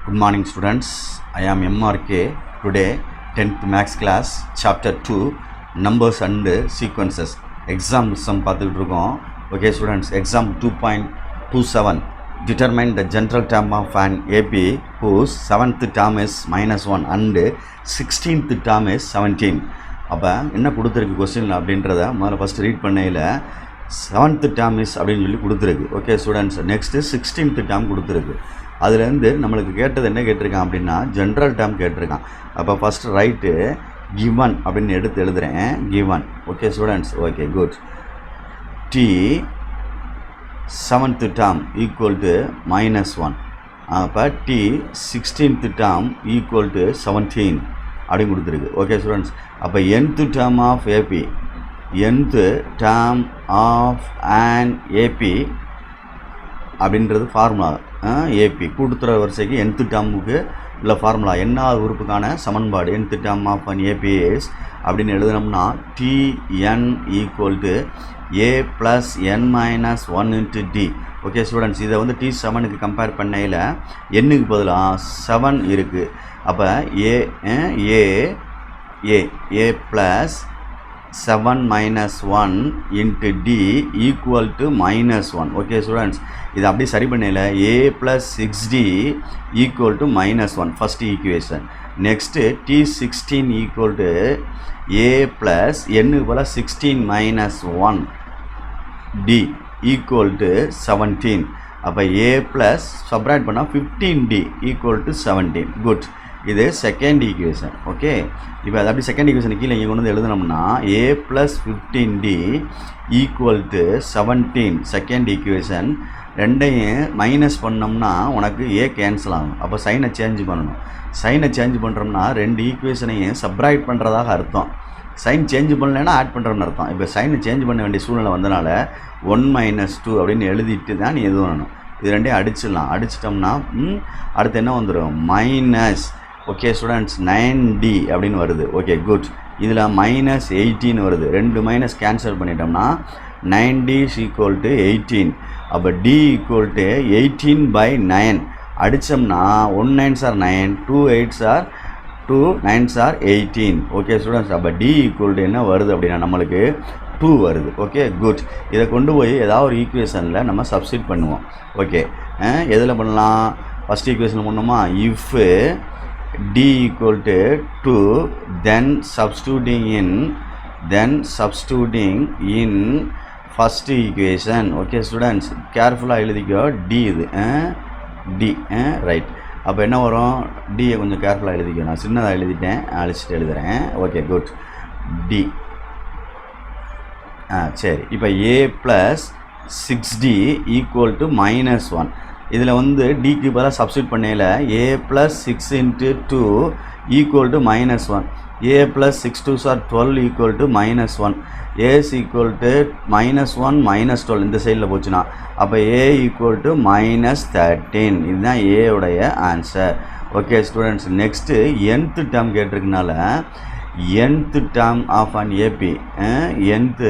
Good morning students, I am MRK. Today 10th maths class chapter 2 numbers and sequences exam sum பார்த்துக்கிட்டு இருக்கோம். Okay students, exam 2.27 determine the general term of an AP whose 7th term is -1 and 16th term is 17. அப்போ என்ன கொடுத்துருக்கு question அப்படின்றத முதல்ல first read பண்ணையில் 7th term is அப்படின்னு சொல்லி கொடுத்துருக்கு. Okay students, next 16th term கொடுத்துருக்கு. அதுலேருந்து நம்மளுக்கு கேட்டது என்ன கேட்டிருக்கான் அப்படின்னா ஜென்ரல் டேர்ம் கேட்டிருக்கான். அப்போ ஃபஸ்ட்டு ரைட்டு கிவன் அப்படின்னு எடுத்து எழுதுகிறேன். Given. Okay students, okay good. T 7th term equal to -1. அப்போ D 16th term equal to 17 அப்படின்னு கொடுத்துருக்கு. ஓகே ஸ்டூடெண்ட்ஸ், அப்போ nth term of AP, nth term of an AP அப்படின்றது ஃபார்முலா. ஏபி கூட்டுத்துறை வரிசைக்கு nth டேர்முக்கு இல்லை ஃபார்முலா என்னாவது உறுப்புக்கான சமன்பாடு nth term of an APs அப்படின்னு எழுதினோம்னா tn equal to a plus n minus 1 into d. Okay students, இதை வந்து T7க்கு கம்பேர் பண்ணையில் எண்ணுக்கு பதிலாக 7 இருக்குது. அப்போ a plus 7 minus 1 into d equal to -1. Okay students, இது அப்படியே சரி பண்ணல. a plus 6d equal to -1 first equation. Next T16 equal to a plus n போல் 16 minus 1 d equal to 17. அப்போ a plus சப்ராக்ட் பண்ணால் 15d equal to 17. குட். இது second equation. Okay, இப்போ அது அப்படி செகண்ட் ஈக்குவேஷன் கீழே இங்கே கொண்டு வந்து எழுதுனோம்னா a + 15d equal to 17 second equation. ரெண்டையும் மைனஸ் பண்ணோம்னா உனக்கு a கேன்சல் ஆகும். அப்போ சைனை சேஞ்ச் பண்ணணும். சைனை சேஞ்ச் பண்ணுறோம்னா ரெண்டு ஈக்குவேஷனையும் சப்ராக்ட் பண்ணுறதாக அர்த்தம். சைன் சேஞ்ச் பண்ணலைன்னா ஆட் பண்ணுறோன்னு அர்த்தம். இப்போ சைனை சேஞ்ச் பண்ண வேண்டிய சூழ்நிலை வந்தனால 1 - 2 அப்படின்னு எழுதிட்டு தான் நீ எது பண்ணணும். இது ரெண்டையும் அடிச்சிடலாம். அடிச்சிட்டோம்னா அடுத்து என்ன வந்துடும்? மைனஸ். ஓகே ஸ்டூடெண்ட்ஸ், 9d அப்படின்னு வருது. Okay good. இதில் -18 வருது. ரெண்டு மைனஸ் கேன்சல் பண்ணிட்டோம்னா 9d ஈக்குவல் டு 18. அப்போ d equal to 18/9 அடித்தோம்னா 1 9s are 9, 2 8s are 2 9s are 18. Okay students, அப்போ d ஈக்குவல் டு என்ன வருது அப்படின்னா நம்மளுக்கு 2 வருது. Okay good. இதை கொண்டு போய் ஏதாவது ஒரு ஈக்குவேஷனில் நம்ம சப்ஸ்டிட் பண்ணுவோம். ஓகே, எதில் பண்ணலாம்? ஃபஸ்ட் ஈக்குவேஷன் பண்ணோமா? If d equal to 2 then substituting in first equation. Okay students, கேர்ஃபுல்லாக எழுதிக்கோ. d இது d ரைட். அப்போ என்ன வரும்? d கொஞ்சம் கேர்ஃபுல்லாக எழுதிக்கோ. நான் சின்னதாக எழுதிட்டேன், அழிச்சிட்டு எழுதுகிறேன். Okay good. d சரி. இப்போ a + 6d ஈக்குவல் டு -1. இதில் வந்து டிக்கு பதிலாக சப்ஸ்டியூட் பண்ணையில் a + 6 × 2 equal to -1. a + 6 2s are 12 equal to -1. a equal to -1 -12 இந்த சைடில் போச்சுன்னா அப்போ a ஈக்குவல் டு -13. இதுதான் a உடைய answer. Okay students, next nth term கேட்டிருக்கனால nth term of an AP, nth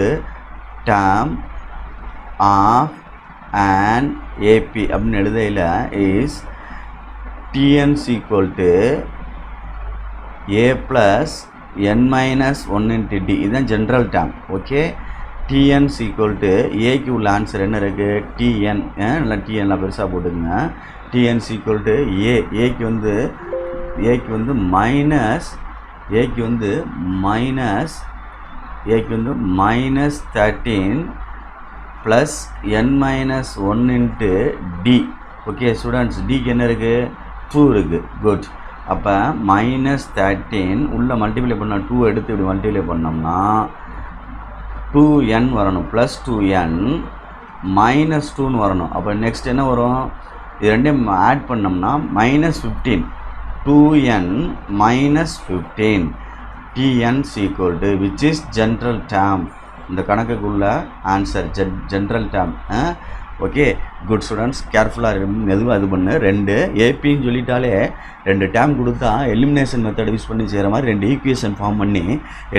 term of an AP அப்படின்னு எழுதையில் is Tn equal to a plus n minus 1 into d. இதுதான் general term. Okay, Tn equal to ஏக்கு உள்ள answer என்ன இருக்குது? Tn. நல்லா Tnலாம் பெருசாக போட்டுக்குங்க. Tn equal to ஏக்கு வந்து -13 plus n minus 1 into d. Okay students, டிக்கு என்ன இருக்குது? 2 இருக்குது. குட். அப்போ -13 உள்ள மல்டிப்ளை பண்ணால் 2 எடுத்து இப்படி மல்டிப்ளை பண்ணோம்னா 2n வரணும். ப்ளஸ் 2n -2ன்னு வரணும். அப்போ நெக்ஸ்ட் என்ன வரும்? இது ரெண்டையும் ஆட் பண்ணோம்னா -15. 2n -15. Tn equal to which is general term. இந்த கணக்குக்குள்ள answer general term okay good students, கேர்ஃபுல்லாக மெதுவாக இது பண்ணு. 2 ஏபின்னு சொல்லிட்டாலே 2 டேம் கொடுத்தா எலிமினேஷன் மெத்தட் யூஸ் பண்ணி செய்கிற மாதிரி 2 ஈக்குவேஷன் ஃபார்ம் பண்ணி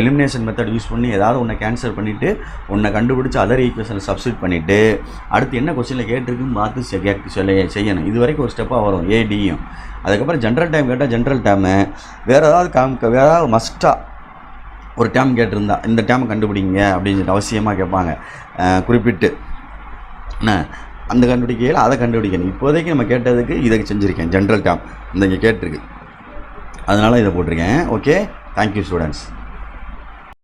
எலிமினேஷன் மெத்தட் யூஸ் பண்ணி ஏதாவது ஒன்றை கேன்சல் பண்ணிவிட்டு ஒன்றை கண்டுபிடிச்சி அதர் ஈக்குவேஷனை சப்ஸ்டியூட் பண்ணிவிட்டு அடுத்து என்ன கொஸ்டினில் கேட்டிருக்குன்னு பார்த்து செய்யணும். இது வரைக்கும் ஒரு ஸ்டெப்பாக வரும் ஏடியும். அதுக்கப்புறம் ஜென்ரல் டைம் கேட்டால் ஜென்ரல் டேமு, வேறு ஏதாவது மஸ்ட்டாக ஒரு டேம் கேட்டிருந்தா இந்த டேமை கண்டுபிடிங்க அப்படின்னு சொல்லிட்டு அவசியமாக கேட்பாங்க குறிப்பிட்டு. அந்த கண்டுபிடிக்கையில் அதை கண்டுபிடிக்கணும். இப்போதைக்கு நம்ம கேட்டதுக்கு இதை செஞ்சுருக்கேன், ஜென்ரல் டேம் இந்த இங்கே கேட்டிருக்கு, அதனால் இதை போட்டிருக்கேன். Okay, thank you students.